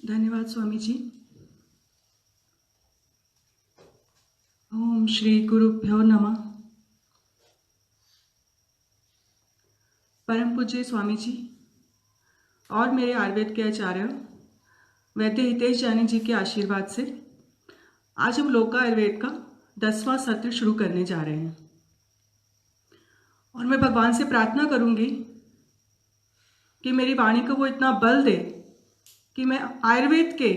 धन्यवाद स्वामी जी। ओम श्री गुरुभ्यो नमः। परम पूज्य स्वामी जी और मेरे आयुर्वेद के आचार्य वैद्य हितेश जानी जी के आशीर्वाद से आज हम लोक आयुर्वेद का 10वां सत्र शुरू करने जा रहे हैं और मैं भगवान से प्रार्थना करूंगी कि मेरी वाणी को वो इतना बल दे कि मैं आयुर्वेद के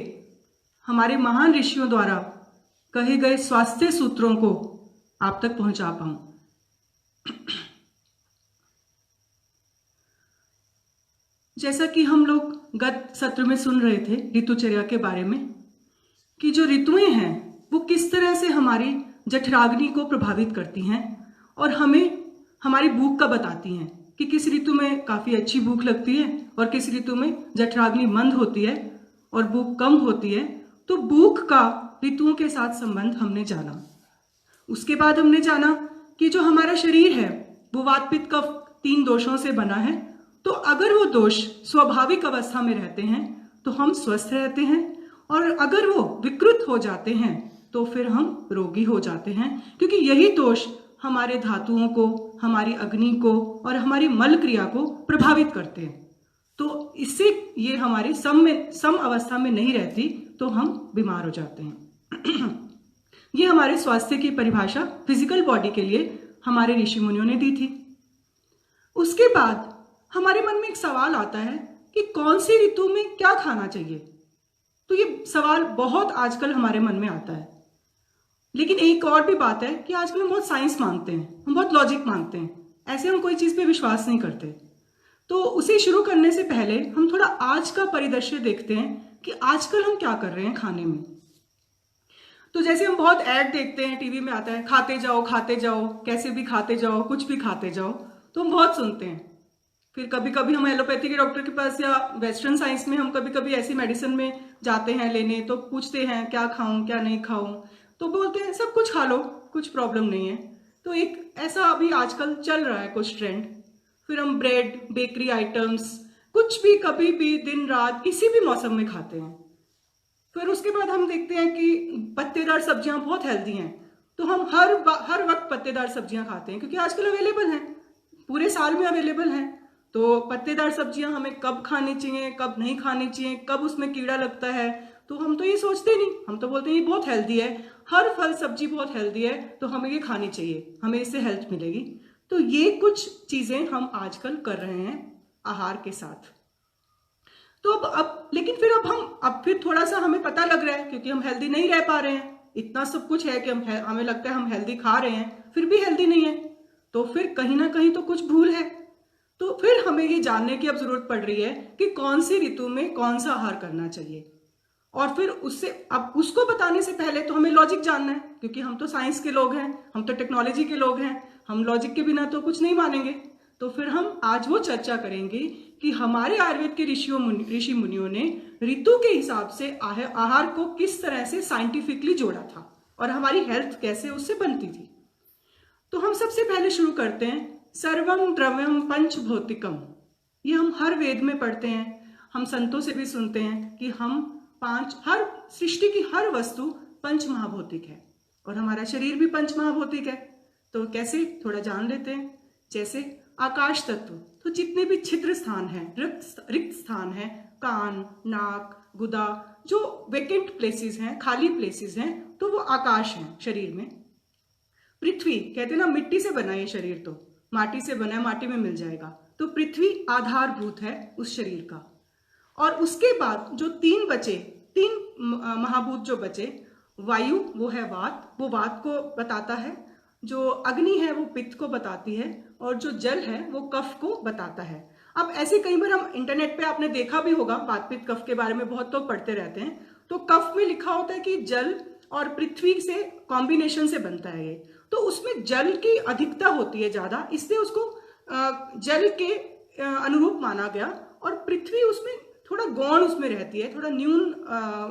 हमारे महान ऋषियों द्वारा कहे गए स्वास्थ्य सूत्रों को आप तक पहुंचा पाऊं। जैसा कि हम लोग गत सत्र में सुन रहे थे ऋतुचर्या के बारे में कि जो ऋतुएं हैं वो किस तरह से हमारी जठराग्नि को प्रभावित करती हैं और हमें हमारी भूख का बताती हैं कि किस ऋतु में काफ़ी अच्छी भूख लगती है और किस ऋतु में जठराग्नि मंद होती है और भूख कम होती है। तो भूख का ऋतुओं के साथ संबंध हमने जाना। उसके बाद हमने जाना कि जो हमारा शरीर है वो वात पित्त कफ 3 दोषों से बना है। तो अगर वो दोष स्वाभाविक अवस्था में रहते हैं तो हम स्वस्थ रहते हैं और अगर वो विकृत हो जाते हैं तो फिर हम रोगी हो जाते हैं, क्योंकि यही दोष हमारे धातुओं को, हमारी अग्नि को और हमारी मल क्रिया को प्रभावित करते हैं। तो इससे ये हमारे सम अवस्था में नहीं रहती तो हम बीमार हो जाते हैं। ये हमारे स्वास्थ्य की परिभाषा फिजिकल बॉडी के लिए हमारे ऋषि मुनियों ने दी थी। उसके बाद हमारे मन में एक सवाल आता है कि कौन सी ऋतु में क्या खाना चाहिए। तो ये सवाल बहुत आजकल हमारे मन में आता है। लेकिन एक और भी बात है कि आजकल हम बहुत साइंस मांगते हैं, हम बहुत लॉजिक मांगते हैं, ऐसे हम कोई चीज़ पे विश्वास नहीं करते। तो उसे शुरू करने से पहले हम थोड़ा आज का परिदृश्य देखते हैं कि आजकल हम क्या कर रहे हैं खाने में। तो जैसे हम बहुत ऐड देखते हैं, टीवी में आता है खाते जाओ, कैसे भी खाते जाओ, कुछ भी खाते जाओ, तो हम बहुत सुनते हैं। फिर कभी कभी हम एलोपैथी के डॉक्टर के पास या वेस्टर्न साइंस में हम कभी कभी ऐसी मेडिसिन में जाते हैं लेने, तो पूछते हैं क्या खाऊं क्या नहीं खाऊं, तो बोलते हैं सब कुछ खा लो, कुछ प्रॉब्लम नहीं है। तो एक ऐसा अभी आजकल चल रहा है कुछ ट्रेंड। फिर हम ब्रेड, बेकरी आइटम्स, कुछ भी कभी भी दिन रात किसी भी मौसम में खाते हैं। फिर उसके बाद हम देखते हैं कि पत्तेदार सब्जियां बहुत हेल्दी हैं, तो हम हर वक्त पत्तेदार सब्जियां खाते हैं क्योंकि आजकल अवेलेबल हैं, पूरे साल में अवेलेबल हैं। तो पत्तेदार सब्जियां हमें कब खानी चाहिए, कब नहीं खानी चाहिए, कब उसमें कीड़ा लगता है, तो हम तो ये सोचते नहीं। हम तो बोलते हैं ये बहुत हेल्दी है, हर फल सब्जी बहुत हेल्दी है, तो हमें ये खानी चाहिए, हमें इससे हेल्थ मिलेगी। तो ये कुछ चीजें हम आजकल कर रहे हैं आहार के साथ। तो अब लेकिन फिर अब फिर थोड़ा सा हमें पता लग रहा है, क्योंकि हम हेल्दी नहीं रह पा रहे हैं। इतना सब कुछ है कि हमें लगता है हम हेल्दी खा रहे हैं, फिर भी हेल्दी नहीं है, तो फिर कहीं ना कहीं तो कुछ भूल है। तो फिर हमें ये जानने की अब जरूरत पड़ रही है कि कौन सी ऋतु में कौन सा आहार करना चाहिए। और फिर उससे अब उसको बताने से पहले तो हमें लॉजिक जानना है, क्योंकि हम तो साइंस के लोग हैं, हम तो टेक्नोलॉजी के लोग हैं, हम लॉजिक के बिना तो कुछ नहीं मानेंगे। तो फिर हम आज वो चर्चा करेंगे कि हमारे आयुर्वेद के ऋषि मुनियों ने ऋतु के हिसाब से आहार को किस तरह से साइंटिफिकली जोड़ा था और हमारी हेल्थ कैसे उससे बनती थी। तो हम सबसे पहले शुरू करते हैं सर्वम द्रव्यम पंच भौतिकम। ये हम हर वेद में पढ़ते हैं, हम संतों से भी सुनते हैं कि हर सृष्टि की हर वस्तु पंच महाभौतिक है और हमारा शरीर भी पंच महाभौतिक है। तो कैसे, थोड़ा जान लेते हैं। जैसे आकाश तत्व, तो जितने भी छिद्र स्थान हैं, रिक्त स्थान हैं, कान, नाक, गुदा, जो वेकेंट प्लेसेस हैं, खाली प्लेसेस हैं, तो वो आकाश हैं शरीर में। पृथ्वी, कहते हैं ना मिट्टी से बना ये शरीर, तो माटी से बना है, माटी में मिल जाएगा। तो पृथ्वी आधारभूत है उस शरीर का। और उसके बाद जो तीन महाभूत जो बचे, वायु वो है वात, वो वात को बताता है, जो अग्नि है वो पित्त को बताती है, और जो जल है वो कफ को बताता है। अब ऐसे कई बार हम इंटरनेट पे आपने देखा भी होगा, वात पित्त कफ के बारे में बहुत लोग पढ़ते रहते हैं। तो कफ में लिखा होता है कि जल और पृथ्वी से कॉम्बिनेशन से बनता है ये, तो उसमें जल की अधिकता होती है ज्यादा, इसलिए उसको जल के अनुरूप माना गया। और पृथ्वी उसमें थोड़ा गौण उसमें रहती है, थोड़ा न्यून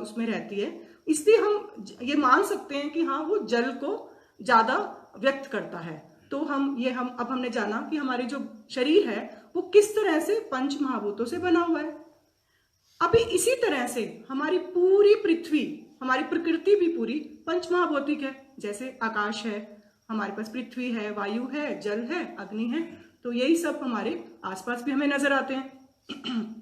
उसमें रहती है, इसलिए हम ये मान सकते हैं कि हाँ वो जल को ज्यादा व्यक्त करता है। तो अब हमने जाना कि हमारे जो शरीर है वो किस तरह से पंच महाभूतों से बना हुआ है। अभी इसी तरह से हमारी पूरी पृथ्वी, हमारी प्रकृति भी पूरी पंचमहाभौतिक है। जैसे आकाश है, हमारे पास पृथ्वी है, वायु है, जल है, अग्नि है, तो यही सब हमारे आसपास भी हमें नजर आते हैं।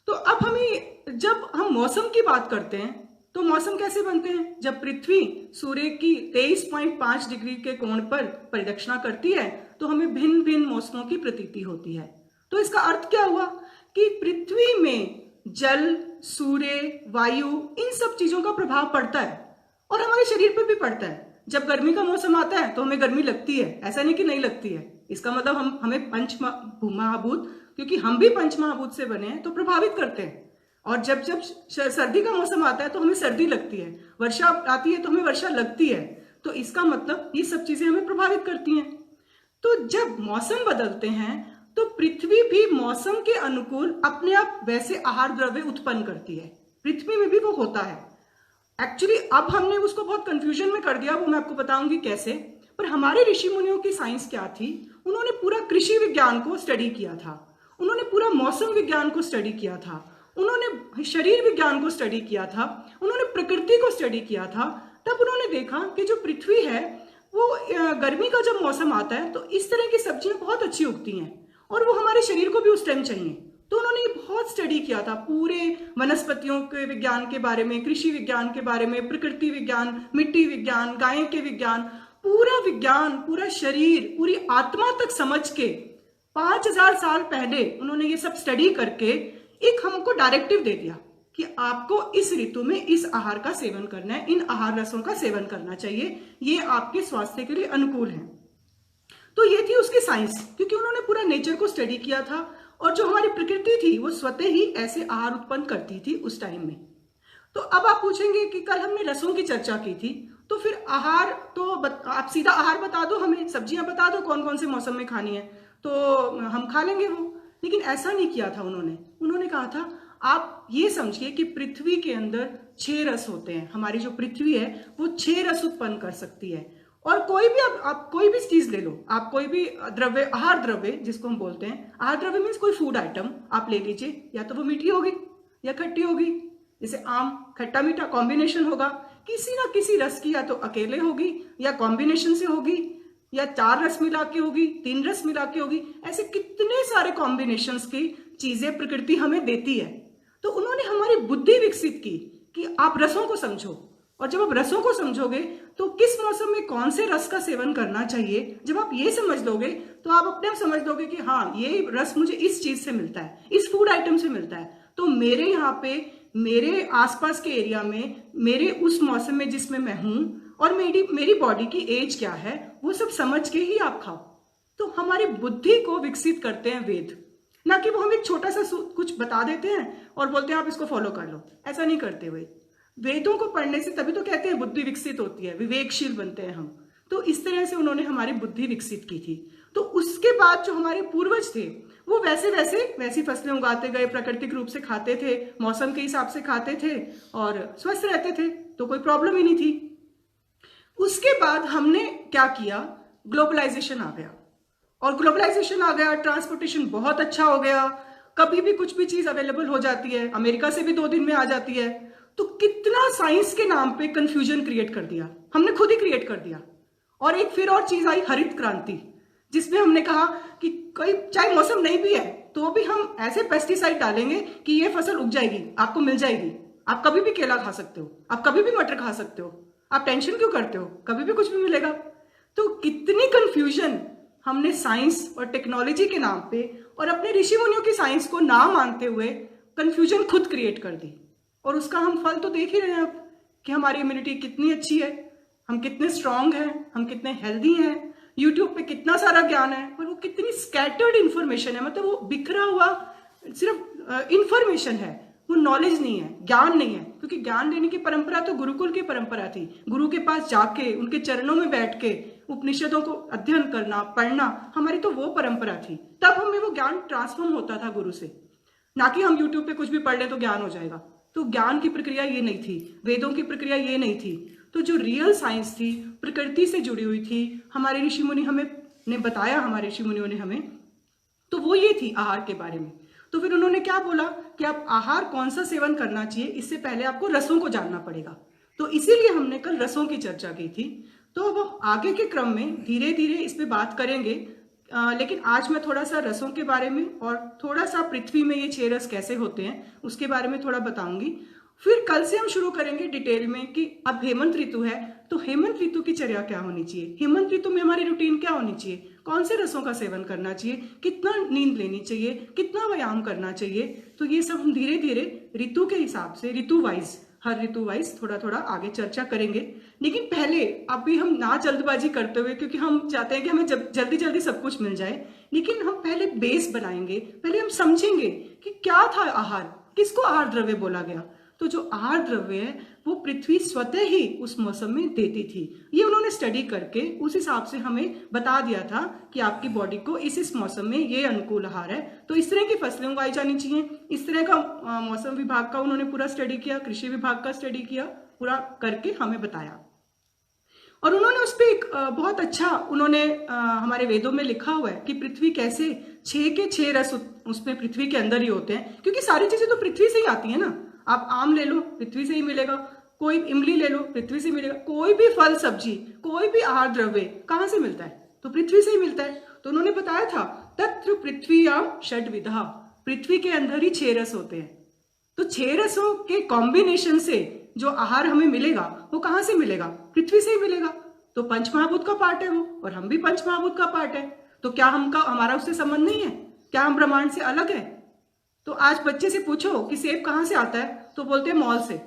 तो अब हमें, जब हम मौसम की बात करते हैं तो मौसम कैसे बनते हैं? जब पृथ्वी सूर्य की 23.5 डिग्री के कोण पर परिदक्षिणा करती है तो हमें भिन्न भिन्न मौसमों की प्रतीति होती है। तो इसका अर्थ क्या हुआ कि पृथ्वी में जल, सूर्य, वायु, इन सब चीजों का प्रभाव पड़ता है और हमारे शरीर पर भी पड़ता है। जब गर्मी का मौसम आता है तो हमें गर्मी लगती है, ऐसा नहीं कि नहीं लगती है। इसका मतलब हमें पंचमहाभूत, क्योंकि हम भी पंचमहाभूत से बने हैं, तो प्रभावित करते हैं। और जब जब सर्दी का मौसम आता है तो हमें सर्दी लगती है, वर्षा आती है तो हमें वर्षा लगती है। तो इसका मतलब ये सब चीजें हमें प्रभावित करती हैं। तो जब मौसम बदलते हैं तो पृथ्वी भी मौसम के अनुकूल अपने आप वैसे आहार द्रव्य उत्पन्न करती है। पृथ्वी में भी वो होता है। एक्चुअली अब हमने उसको बहुत कंफ्यूजन में कर दिया, वो मैं आपको बताऊंगी कैसे। पर हमारे ऋषि मुनियों की साइंस क्या थी? उन्होंने पूरा कृषि विज्ञान को स्टडी किया था, उन्होंने पूरा मौसम विज्ञान को स्टडी किया था, उन्होंने शरीर विज्ञान को स्टडी किया था, उन्होंने प्रकृति को स्टडी किया था। तब उन्होंने देखा कि जो पृथ्वी है वो गर्मी का जब मौसम आता है तो इस तरह की सब्जियां बहुत अच्छी उगती हैं और वो हमारे शरीर को भी उस टाइम चाहिए। तो उन्होंने ये बहुत स्टडी किया था, पूरे वनस्पतियों के विज्ञान के बारे में, कृषि विज्ञान के बारे में, प्रकृति विज्ञान, मिट्टी विज्ञान, गाय के विज्ञान, पूरा विज्ञान, पूरा शरीर, पूरी आत्मा तक समझ के 5000 साल पहले उन्होंने ये सब स्टडी करके एक हमको डायरेक्टिव दे दिया कि आपको इस ऋतु में इस आहार का सेवन करना है, इन आहार रसों का सेवन करना चाहिए, ये आपके स्वास्थ्य के लिए अनुकूल है। तो ये थी उसकी साइंस, क्योंकि उन्होंने पूरा नेचर को स्टडी किया था और जो हमारी प्रकृति थी वो स्वतः ही ऐसे आहार उत्पन्न करती थी उस टाइम में। तो अब आप पूछेंगे कि कल हमने रसों की चर्चा की थी, तो फिर आहार तो आप सीधा आहार बता दो, हमें सब्जियां बता दो कौन कौन से मौसम में खानी है तो हम खा लेंगे वो। लेकिन ऐसा नहीं किया था उन्होंने कहा था आप ये समझिए कि पृथ्वी के अंदर 6 रस होते हैं। हमारी जो पृथ्वी है वो 6 रस उत्पन्न कर सकती है। और कोई भी आप कोई भी चीज ले लो, आप कोई भी द्रव्य, आहार द्रव्य जिसको हम बोलते हैं, आहार द्रव्य मीन्स कोई फूड आइटम आप ले लीजिए, या तो वो मीठी होगी या खट्टी होगी। जैसे आम खट्टा मीठा कॉम्बिनेशन होगा, किसी ना किसी रस की या तो अकेले होगी या कॉम्बिनेशन से होगी, या 4 रस मिला के होगी, 3 रस मिला के होगी। ऐसे कितने सारे कॉम्बिनेशंस की चीजें प्रकृति हमें देती है। तो उन्होंने हमारी बुद्धि विकसित की कि आप रसों को समझो, और जब आप रसों को समझोगे तो किस मौसम में कौन से रस का सेवन करना चाहिए, जब आप ये समझ लोगे तो आप अपने आप समझ लोगे कि हाँ ये रस मुझे इस चीज से मिलता है, इस फूड आइटम से मिलता है। तो मेरे यहाँ पे, मेरे आसपास के एरिया में, मेरे उस मौसम में जिसमें मैं हूं और मेरी बॉडी की एज क्या है, वो सब समझ के ही आप खाओ। तो हमारी बुद्धि को विकसित करते हैं वेद, ना कि वो हमें छोटा सा कुछ बता देते हैं और बोलते हैं आप इसको फॉलो कर लो। ऐसा नहीं करते हुए, वेदों को पढ़ने से तभी तो कहते हैं बुद्धि विकसित होती है, विवेकशील बनते हैं हम। तो इस तरह से उन्होंने हमारी बुद्धि विकसित की थी। तो उसके बाद जो हमारे पूर्वज थे वो वैसी फसलें उगाते गए, प्राकृतिक रूप से खाते थे, मौसम के हिसाब से खाते थे और स्वस्थ रहते थे, तो कोई प्रॉब्लम ही नहीं थी। उसके बाद हमने क्या किया, ग्लोबलाइजेशन आ गया, और ग्लोबलाइजेशन आ गया, ट्रांसपोर्टेशन बहुत अच्छा हो गया, कभी भी कुछ भी चीज अवेलेबल हो जाती है, अमेरिका से भी 2 दिन में आ जाती है। तो कितना साइंस के नाम पे कंफ्यूजन क्रिएट कर दिया, हमने खुद ही क्रिएट कर दिया। और एक फिर और चीज आई, हरित क्रांति, जिसमें हमने कहा कि कोई चाहे मौसम नहीं भी है तो भी हम ऐसे पेस्टिसाइड डालेंगे कि ये फसल उग जाएगी, आपको मिल जाएगी, आप कभी भी केला खा सकते हो, आप कभी भी मटर खा सकते हो, आप टेंशन क्यों करते हो, कभी भी कुछ भी मिलेगा। तो कितनी कंफ्यूजन हमने साइंस और टेक्नोलॉजी के नाम पे और अपने ऋषि मुनियों की साइंस को ना मानते हुए कंफ्यूजन खुद क्रिएट कर दी। और उसका हम फल तो देख ही रहे हैं अब कि हमारी इम्यूनिटी कितनी अच्छी है, हम कितने स्ट्रांग हैं, हम कितने हेल्दी हैं। यूट्यूब पे कितना सारा ज्ञान है, पर वो कितनी स्कैटर्ड इंफॉर्मेशन है, मतलब वो बिखरा हुआ सिर्फ इंफॉर्मेशन है, वो नॉलेज नहीं है, ज्ञान नहीं है। क्योंकि ज्ञान देने की परंपरा तो गुरुकुल की परंपरा थी, गुरु के पास जाके उनके चरणों में बैठ के उपनिषदों को अध्ययन करना, पढ़ना, हमारी तो वो परंपरा थी। तब हमें वो ज्ञान ट्रांसफॉर्म होता था गुरु से, ना कि हम यूट्यूब पे कुछ भी पढ़ ले तो ज्ञान हो जाएगा। तो ज्ञान की प्रक्रिया ये नहीं थी, वेदों की प्रक्रिया ये नहीं थी। तो जो रियल साइंस थी, प्रकृति से जुड़ी हुई थी, हमारे ऋषि मुनि हमें ने बताया, हमारे ऋषि मुनियों ने हमें, तो वो ये थी आहार के बारे में। तो फिर उन्होंने क्या बोला कि आप आहार कौन सा सेवन करना चाहिए, इससे पहले आपको रसों को जानना पड़ेगा। तो इसीलिए हमने कल रसों की चर्चा की थी। तो वो आगे के क्रम में धीरे धीरे इस पे बात करेंगे, लेकिन आज मैं थोड़ा सा रसों के बारे में और थोड़ा सा पृथ्वी में ये 6 रस कैसे होते हैं उसके बारे में थोड़ा बताऊंगी। फिर कल से हम शुरू करेंगे डिटेल में कि अब हेमंत ऋतु है, तो हेमंत ऋतु की चर्या क्या होनी चाहिए, हेमंत ऋतु में हमारी रूटीन क्या होनी चाहिए, कौन से रसों का सेवन करना चाहिए, कितना नींद लेनी चाहिए, कितना व्यायाम करना चाहिए। तो ये सब हम धीरे धीरे ऋतु के हिसाब से, ऋतु वाइज, हर ऋतु वाइज थोड़ा थोड़ा आगे चर्चा करेंगे। लेकिन पहले अभी हम ना जल्दबाजी करते हुए, क्योंकि हम चाहते हैं कि हमें जल्दी जल्दी सब कुछ मिल जाए, लेकिन हम पहले बेस बनाएंगे, पहले हम समझेंगे कि क्या था आहार, किसको आहार द्रव्य बोला गया। तो जो आहार द्रव्य है वो पृथ्वी स्वतः ही उस मौसम में देती थी। ये उन्होंने स्टडी करके उस हिसाब से हमें बता दिया था कि आपकी बॉडी को इस मौसम में ये अनुकूल आहार है, तो इस तरह की फसलें उगाई जानी चाहिए। इस तरह का मौसम विभाग का उन्होंने पूरा स्टडी किया, कृषि विभाग का स्टडी किया, पूरा करके हमें बताया। और उन्होंने उस पर एक बहुत अच्छा उन्होंने हमारे वेदों में लिखा हुआ है कि पृथ्वी कैसे 6 के 6 रस उसमें पृथ्वी के अंदर ही होते हैं, क्योंकि सारी चीजें तो पृथ्वी से ही आती है ना। आप आम ले लो, पृथ्वी से ही मिलेगा, कोई इमली ले लो, पृथ्वी से मिलेगा, कोई भी फल सब्जी, कोई भी आहार द्रव्य कहाँ से मिलता है, तो पृथ्वी से ही मिलता है। तो उन्होंने बताया था तत्र पृथ्वीयाम षड्विधा, पृथ्वी के अंदर ही 6 रस होते हैं। तो 6 रसों के कॉम्बिनेशन से जो आहार हमें मिलेगा वो कहाँ से मिलेगा, पृथ्वी से ही मिलेगा। तो पंचमहाभूत का पार्ट है वो, और हम भी पंचमहाभूत का पार्ट है। तो क्या हमारा उससे संबंध नहीं है, क्या हम ब्रह्मांड से अलग है। तो आज बच्चे से पूछो कि सेब कहाँ से आता है, तो बोलते हैं मॉल से,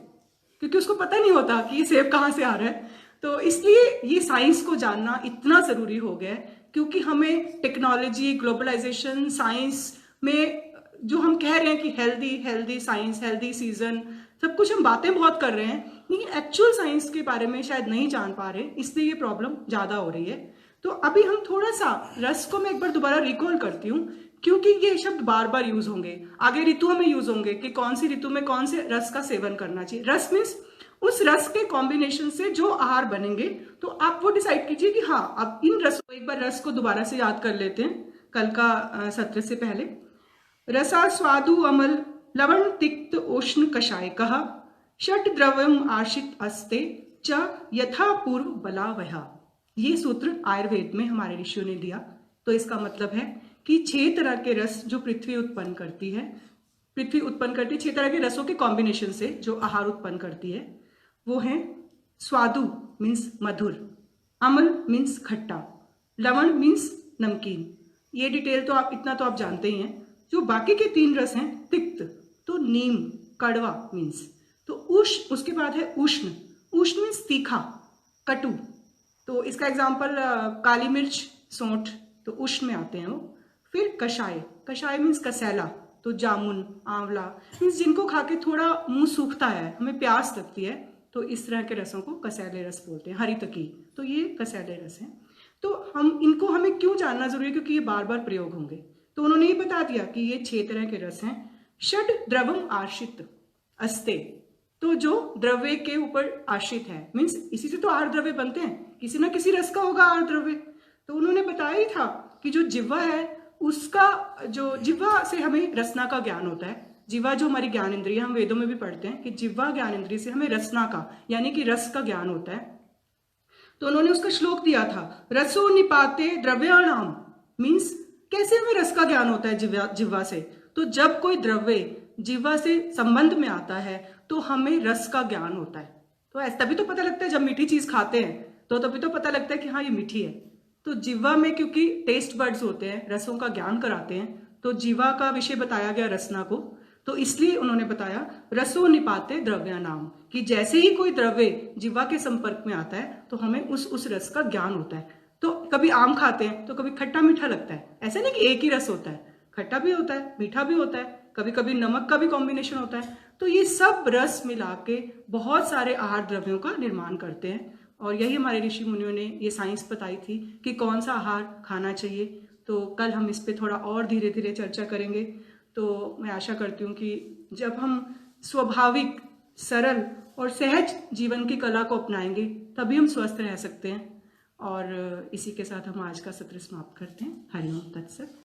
क्योंकि उसको पता नहीं होता कि ये सेब कहाँ से आ रहा है। तो इसलिए ये साइंस को जानना इतना जरूरी हो गया है, क्योंकि हमें टेक्नोलॉजी, ग्लोबलाइजेशन, साइंस में जो हम कह रहे हैं कि हेल्दी साइंस, हेल्दी सीजन, सब कुछ हम बातें बहुत कर रहे हैं, लेकिन एक्चुअल साइंस के बारे में शायद नहीं जान पा रहे, इसलिए ये प्रॉब्लम ज्यादा हो रही है। तो अभी हम थोड़ा सा रस को मैं एक बार दोबारा रिकॉल करती हूँ, क्योंकि ये शब्द बार बार यूज होंगे, आगे ऋतुओं में यूज होंगे कि कौन सी ऋतु में कौन से रस का सेवन करना चाहिए। रस मीन्स उस रस के कॉम्बिनेशन से जो आहार बनेंगे, तो आप वो डिसाइड कीजिए कि हाँ अब इन रस को, एक बार रस को दोबारा से याद कर लेते हैं कल का सत्र से पहले। रसा स्वादु अमल लवण तिक्त उष्ण कषाय कहा षट द्रव्यम आशित अस्ते च यथा पूर्व बला वहा। ये सूत्र आयुर्वेद में हमारे ऋषियों ने दिया। तो इसका मतलब है कि 6 तरह के रस जो पृथ्वी उत्पन्न करती है, 6 तरह के रसों के कॉम्बिनेशन से जो आहार उत्पन्न करती है, वो है स्वादु मीन्स मधुर, अम्ल मीन्स खट्टा, लवण मीन्स नमकीन। ये डिटेल तो आप इतना तो आप जानते ही हैं। जो बाकी के 3 रस हैं, तिक्त तो नीम, कड़वा मीन्स, तो उसके बाद है उष्ण, उष्ण मीन्स तीखा, कटु। तो इसका एग्जाम्पल काली मिर्च, सौंठ, तो उष्ण में आते हैं वो। फिर कषाय, कषाय मीन्स कसैला, तो जामुन, आंवला मीन्स जिनको खा के थोड़ा मुंह सूखता है, हमें प्यास लगती है, तो इस तरह के रसों को कसैले रस बोलते हैं। हरी तकी, तो ये कसैले रस हैं। तो हमें क्यों जानना जरूरी है, क्योंकि ये बार बार प्रयोग होंगे। तो उन्होंने ये बता दिया कि ये 6 तरह के रस हैं। षड द्रवम आश्रित अस्ते, तो जो द्रव्य के ऊपर आश्रित है, मीन्स इसी से तो आहार द्रव्य बनते हैं, किसी ना किसी रस का होगा आहार द्रव्य। तो उन्होंने बताया ही था कि जो जिह्वा है, उसका जो जिह्वा से हमें रसना का ज्ञान होता है। जिह्वा जो हमारी ज्ञान इंद्रिय, हम वेदों में भी पढ़ते हैं कि जिह्वा ज्ञान इंद्रिय से हमें रसना का यानी कि रस का ज्ञान होता है। तो उन्होंने उसका श्लोक दिया था, रसो निपाते द्रव्याणाम, मीन्स कैसे हमें रस का ज्ञान होता है जिह्वा से। तो जब कोई द्रव्य जिह्वा से संबंध में आता है तो हमें रस का ज्ञान होता है। तो ऐसा तभी तो पता लगता है, जब मीठी चीज खाते हैं तो तभी तो पता लगता है कि हाँ ये मीठी है। तो जिह्वा में क्योंकि टेस्ट बर्ड्स होते हैं, रसों का ज्ञान कराते हैं, तो जिह्वा का विषय बताया गया रसना को। तो इसलिए उन्होंने बताया रसो निपाते द्रव्यानाम, कि जैसे ही कोई द्रव्य जिह्वा के संपर्क में आता है तो हमें उस रस का ज्ञान होता है। तो कभी आम खाते हैं तो कभी खट्टा मीठा लगता है, ऐसा नहीं कि एक ही रस होता है, खट्टा भी होता है, मीठा भी होता है, कभी कभी नमक का भी कॉम्बिनेशन होता है। तो ये सब रस मिला के बहुत सारे आहार द्रव्यों का निर्माण करते हैं। और यही हमारे ऋषि मुनियों ने ये साइंस बताई थी कि कौन सा आहार खाना चाहिए। तो कल हम इस पे थोड़ा और धीरे धीरे चर्चा करेंगे। तो मैं आशा करती हूँ कि जब हम स्वाभाविक, सरल और सहज जीवन की कला को अपनाएंगे तभी हम स्वस्थ रह सकते हैं। और इसी के साथ हम आज का सत्र समाप्त करते हैं। हरिओम तत्सत।